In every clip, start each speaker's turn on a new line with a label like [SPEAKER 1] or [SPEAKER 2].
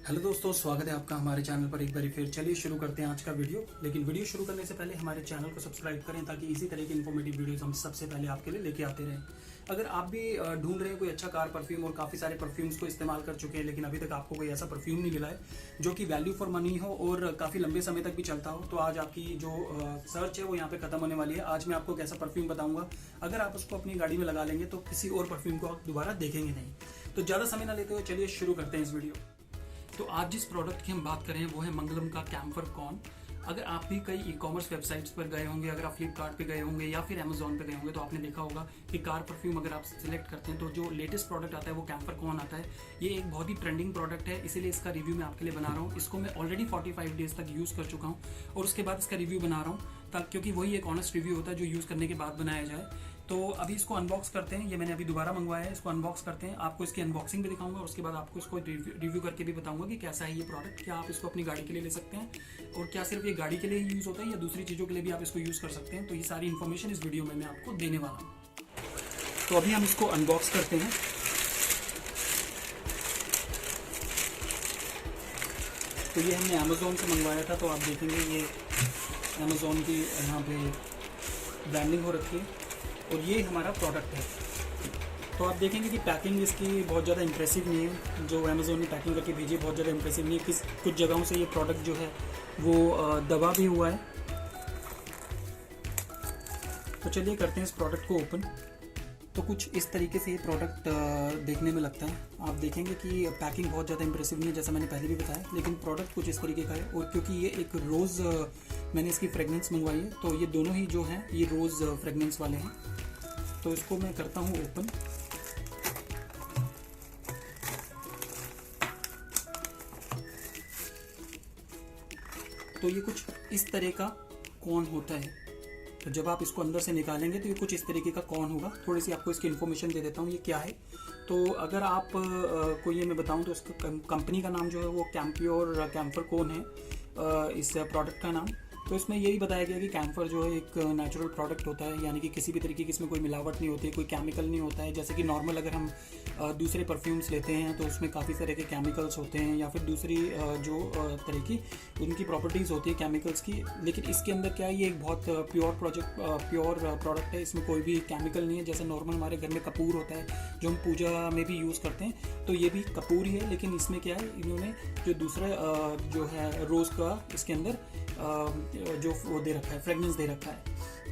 [SPEAKER 1] Hello दोस्तों, स्वागत है आपका हमारे चैनल पर एक बार फिर। चलिए शुरू करते हैं आज का वीडियो। लेकिन वीडियो शुरू करने से पहले हमारे चैनल को सब्सक्राइब करें ताकि इसी तरह की इन्फॉर्मेटिव वीडियोस हम सबसे पहले आपके लिए लेके आते रहें। अगर आप भी ढूंढ रहे हैं कोई अच्छा कार परफ्यूम और काफ़ी सारे परफ्यूम्स को इस्तेमाल कर चुके हैं लेकिन अभी तक आपको कोई ऐसा परफ्यूम नहीं मिला है जो कि वैल्यू फॉर मनी हो और काफ़ी लंबे समय तक भी चलता हो, तो आज आपकी जो सर्च है वो यहाँ पे खत्म होने वाली है। आज मैं आपको कैसा परफ्यूम बताऊंगा, अगर आप उसको अपनी गाड़ी में लगा लेंगे तो किसी और परफ्यूम को आप दोबारा देखेंगे नहीं। तो ज़्यादा समय ना लेते हुए चलिए शुरू करते हैं इस वीडियो। तो आज जिस प्रोडक्ट की हम बात कर रहे हैं वो है मंगलम का कैम्फर कॉन। अगर आप भी कई ई कॉमर्स वेबसाइट्स पर गए होंगे, अगर आप फ्लिपकार्ट पे गए होंगे या फिर अमेजोन पे गए होंगे तो आपने देखा होगा कि कार परफ्यूम अगर आप सिलेक्ट करते हैं तो जो लेटेस्ट प्रोडक्ट आता है वो कैम्फर कॉन आता है। ये एक बहुत ही ट्रेंडिंग प्रोडक्ट है, इसीलिए इसका रिव्यू मैं आपके लिए बना रहा हूँ। इसको मैं ऑलरेडी 45 डेज तक यूज़ कर चुका हूँ और उसके बाद इसका रिव्यू बना रहा हूँ क्योंकि वही एक ऑनेस्ट रिव्यू होता है जो यूज़ करने के बाद बनाया जाए। तो अभी इसको अनबॉक्स करते हैं। ये मैंने अभी दोबारा मंगवाया है, इसको अनबॉक्स करते हैं। आपको इसकी अनबॉक्सिंग भी दिखाऊंगा और उसके बाद आपको इसको रिव्यू करके भी बताऊंगा कि कैसा है ये प्रोडक्ट। क्या आप इसको अपनी गाड़ी के लिए ले सकते हैं और क्या सिर्फ ये गाड़ी के लिए ही यूज़ होता है या दूसरी चीज़ों के लिए भी आप इसको यूज़ कर सकते हैं। तो ये सारी इन्फॉर्मेशन इस वीडियो में मैं आपको देने वाला हूँ। तो अभी हम इसको अनबॉक्स करते हैं। तो ये हमने अमेज़ोन से मंगवाया था, तो आप देखेंगे ये अमेज़ोन की यहाँ पे ब्रांडिंग हो रखी है और ये हमारा प्रोडक्ट है। तो आप देखेंगे कि पैकिंग इसकी बहुत ज़्यादा इंप्रेसिव नहीं है। जो अमेज़ोन ने पैकिंग करके भेजी बहुत ज़्यादा इंप्रेसिव नहीं है। कुछ जगहों से ये प्रोडक्ट जो है वो दबा भी हुआ है। तो चलिए करते हैं इस प्रोडक्ट को ओपन। तो कुछ इस तरीके से ये प्रोडक्ट देखने में लगता है। आप देखेंगे कि पैकिंग बहुत ज़्यादा इंप्रेसिव नहीं है जैसा मैंने पहले भी बताया, लेकिन प्रोडक्ट कुछ इस तरीके का है। और क्योंकि ये एक रोज़ मैंने इसकी फ्रेगनेंस मंगवाई है तो ये दोनों ही जो हैं ये रोज़ फ्रेगनेंस वाले हैं। तो इसको मैं करता हूँ ओपन। तो ये कुछ इस तरह का कॉन होता है। तो जब आप इसको अंदर से निकालेंगे तो ये कुछ इस तरीके का कॉन होगा। थोड़ी सी आपको इसकी इन्फॉर्मेशन दे देता हूँ ये क्या है। तो अगर आप को ये मैं बताऊँ तो इसका कंपनी का नाम जो है वो कैम्प्योर कैम्फर कॉन है इस प्रोडक्ट का नाम। तो इसमें यही बताया गया कि कैम्फर जो है एक नेचुरल प्रोडक्ट होता है, यानी कि किसी भी तरीके की इसमें कोई मिलावट नहीं होती है, कोई केमिकल नहीं होता है। जैसे कि नॉर्मल अगर हम दूसरे परफ्यूम्स लेते हैं तो उसमें काफ़ी तरह के केमिकल्स होते हैं या फिर दूसरी जो तरह की उनकी प्रॉपर्टीज़ होती है केमिकल्स की। लेकिन इसके अंदर क्या है, ये एक बहुत प्योर प्रोडक्ट है। इसमें कोई भी केमिकल नहीं है। जैसे नॉर्मल हमारे घर में कपूर होता है जो हम पूजा में भी यूज़ करते हैं, तो ये भी कपूर ही है। लेकिन इसमें क्या है, इन्होंने जो दूसरा जो है रोज़ का इसके अंदर जो वो दे रखा है, फ्रेगनेंस दे रखा है।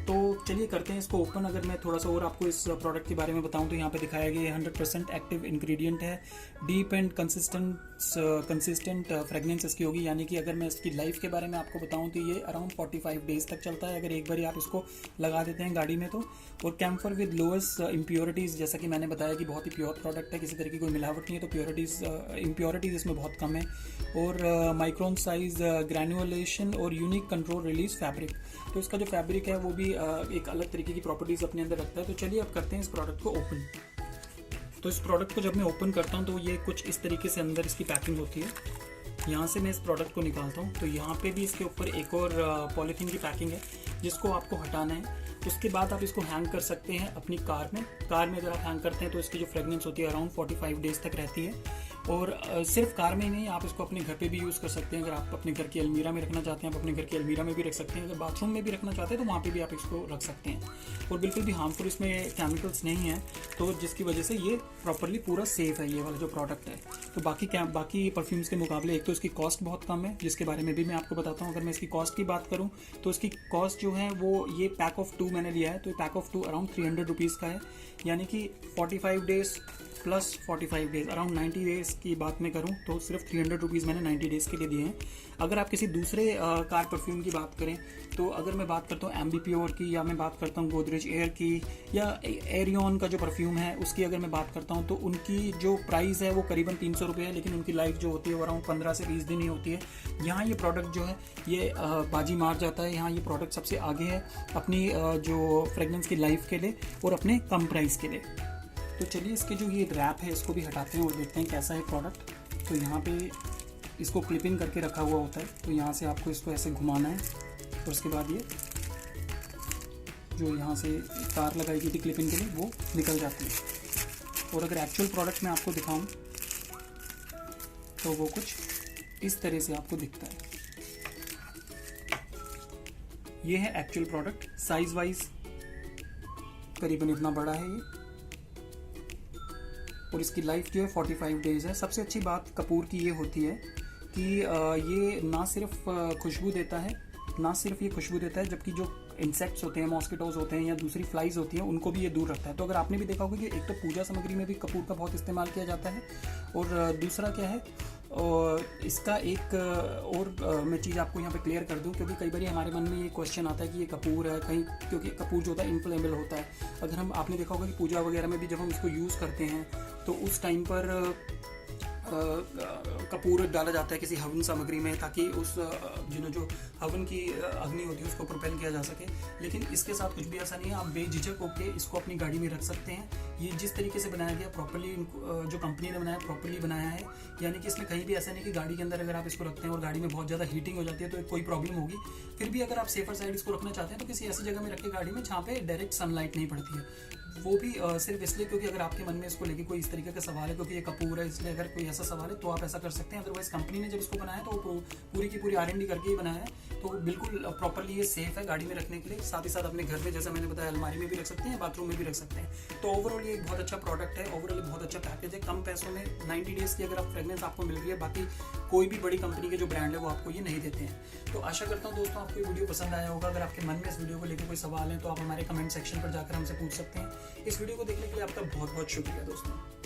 [SPEAKER 1] तो चलिए करते हैं इसको ओपन। अगर मैं थोड़ा सा और आपको इस प्रोडक्ट के बारे में बताऊं तो यहाँ पे दिखाया गया 100% एक्टिव इंग्रेडिएंट है। डीप एंड कंसिस्टेंट फ्रेगनेंस इसकी होगी, यानी कि अगर मैं इसकी लाइफ के बारे में आपको बताऊं तो ये अराउंड 45 डेज तक चलता है अगर एक बार आप इसको लगा देते हैं गाड़ी में तो। और कैम्फर विद लोएस्ट इम्प्योरिटीज़, जैसा कि मैंने बताया कि बहुत ही प्योर प्रोडक्ट है, किसी तरह की कोई मिलावट नहीं है, तो इम्प्योरिटीज़ इसमें बहुत कम है। और माइक्रोन साइज ग्रैन्युलेशन और यूनिक कंट्रोल रिलीज फैब्रिक। तो इसका जो फैब्रिक है वो भी एक अलग तरीके की प्रॉपर्टीज़ अपने अंदर रखता है। तो चलिए अब करते हैं इस प्रोडक्ट को ओपन। तो इस प्रोडक्ट को जब मैं ओपन करता हूँ तो ये कुछ इस तरीके से अंदर इसकी पैकिंग होती है। यहाँ से मैं इस प्रोडक्ट को निकालता हूँ तो यहाँ पे भी इसके ऊपर एक और पॉलीथीन की पैकिंग है जिसको आपको हटाना है। उसके बाद आप इसको हैंग कर सकते हैं अपनी कार में। अगर आप हैंग करते हैं तो इसकी जो फ्रेगनेंस होती है अराउंड 45 डेज तक रहती है। और सिर्फ कार में ही नहीं, आप इसको अपने घर पे भी यूज़ कर सकते हैं। अगर आप अपने घर की अलमीरा में रखना चाहते हैं आप अपने घर की अलमीरा में भी रख सकते हैं। अगर बाथरूम में भी रखना चाहते हैं तो वहाँ पे भी आप इसको रख सकते हैं। और बिल्कुल भी हार्मफुल इसमें केमिकल्स नहीं है, तो जिसकी वजह से ये प्रॉपरली पूरा सेफ है ये वाला जो प्रोडक्ट है। तो बाकी परफ्यूम्स के मुकाबले एक तो इसकी कॉस्ट बहुत कम है, जिसके बारे में भी मैं आपको बताता हूँ। अगर मैं इसकी कॉस्ट की बात करूँ तो इसकी कॉस्ट जो है वो ये पैक ऑफ 2 मैंने लिया है, तो पैक ऑफ 2 अराउंड 300 रुपीज़ का है। यानी कि 45 days plus 45 days around 90 days की बात मैं करूं तो सिर्फ 300 रुपीज़ मैंने 90 डेज़ के लिए दिए हैं। अगर आप किसी दूसरे कार परफ्यूम की बात करें तो अगर मैं बात करता हूँ एम्बीप्योर की, या मैं बात करता हूँ गोदरेज एयर की, या एरियन का जो परफ्यूम है उसकी अगर मैं बात करता हूँ तो उनकी जो प्राइस है वो करीबन 300 रुपये है, लेकिन उनकी लाइफ जो होती है वो अराउंड 15 से 20 दिन ही होती है। यहाँ ये प्रोडक्ट जो है ये बाजी मार जाता है। यहाँ ये प्रोडक्ट सबसे आगे है अपनी जो फ्रेगनेंस की लाइफ के लिए और अपने कम प्राइस के लिए। तो चलिए इसके जो ये रैप है इसको भी हटाते हैं और देखते हैं कैसा है प्रोडक्ट। तो यहाँ पे इसको क्लिपिंग करके रखा हुआ होता है, तो यहाँ से आपको इसको ऐसे घुमाना है और उसके बाद ये जो यहाँ से तार लगाई गई थी क्लिपिंग के लिए वो निकल जाती है। और अगर एक्चुअल प्रोडक्ट मैं आपको दिखाऊं तो वो कुछ इस तरह से आपको दिखता है। ये है एक्चुअल प्रोडक्ट, साइज वाइज करीबन इतना बड़ा है ये, और इसकी लाइफ जो है 45 डेज है। सबसे अच्छी बात कपूर की ये होती है कि ये ना सिर्फ खुशबू देता है, जबकि जो इंसेक्ट्स होते हैं, मॉस्किटोज होते हैं या दूसरी फ्लाइज होती हैं, उनको भी ये दूर रखता है। तो अगर आपने भी देखा होगा कि एक तो पूजा सामग्री में भी कपूर का बहुत इस्तेमाल किया जाता है, और दूसरा क्या है, और इसका एक और मैं चीज़ आपको यहाँ पे क्लियर कर दूँ, क्योंकि कई बार हमारे मन में ये क्वेश्चन आता है कि ये कपूर है कहीं, क्योंकि कपूर जो होता है इनफ्लेमेबल होता है। अगर हम, आपने देखा होगा कि पूजा वगैरह में भी जब हम इसको यूज़ करते हैं तो उस टाइम पर कपूर डाला जाता है किसी हवन सामग्री में, ताकि उस जो हवन की अग्नि होती है उसको प्रोपेल किया जा सके। लेकिन इसके साथ कुछ भी ऐसा नहीं है, आप बेझिझक होकर इसको अपनी गाड़ी में रख सकते हैं। ये जिस तरीके से बनाया गया प्रॉपर्ली, जो कंपनी ने बनाया प्रॉपर्ली बनाया है, यानी कि इसमें कहीं भी ऐसा नहीं कि गाड़ी के अंदर अगर आप इसको रखते हैं और गाड़ी में बहुत ज़्यादा हीटिंग हो जाती है तो कोई प्रॉब्लम होगी। फिर भी अगर आप सेफर साइड इसको रखना चाहते हैं तो किसी ऐसी जगह में रखें गाड़ी में जहाँ पे डायरेक्ट सनलाइट नहीं पड़ती है। वो भी सिर्फ इसलिए क्योंकि अगर आपके मन में इसको लेके कोई इस तरीके का सवाल है, क्योंकि ये कपूर है इसलिए अगर कोई ऐसा सवाल है तो आप ऐसा कर सकते हैं। अदरवाइज कंपनी ने जब इसको बनाया तो पूरी की पूरी R&D करके ही बनाया है, तो बिल्कुल प्रॉपर्ली ये सेफ है गाड़ी में रखने के लिए। साथ ही साथ अपने घर में, जैसा मैंने बताया, अलमारी में भी रख सकते हैं, बाथरूम में भी रख सकते हैं। तो ओवरऑल ये एक बहुत अच्छा प्रोडक्ट है, ओवरऑल बहुत अच्छा पैकेज है। कम पैसों में 90 डेज की अगर आप फ्रेगनेंस आपको मिल रही है, बाकी कोई भी बड़ी कंपनी के जो ब्रांड है वो आपको ये नहीं देते हैं। तो आशा करता हूँ दोस्तों आपको ये वीडियो पसंद आया होगा। अगर आपके मन में इस वीडियो को लेकर कोई सवाल है तो आप हमारे कमेंट सेक्शन पर जाकर हमसे पूछ सकते हैं। इस वीडियो को देखने के लिए आपका बहुत बहुत शुक्रिया दोस्तों।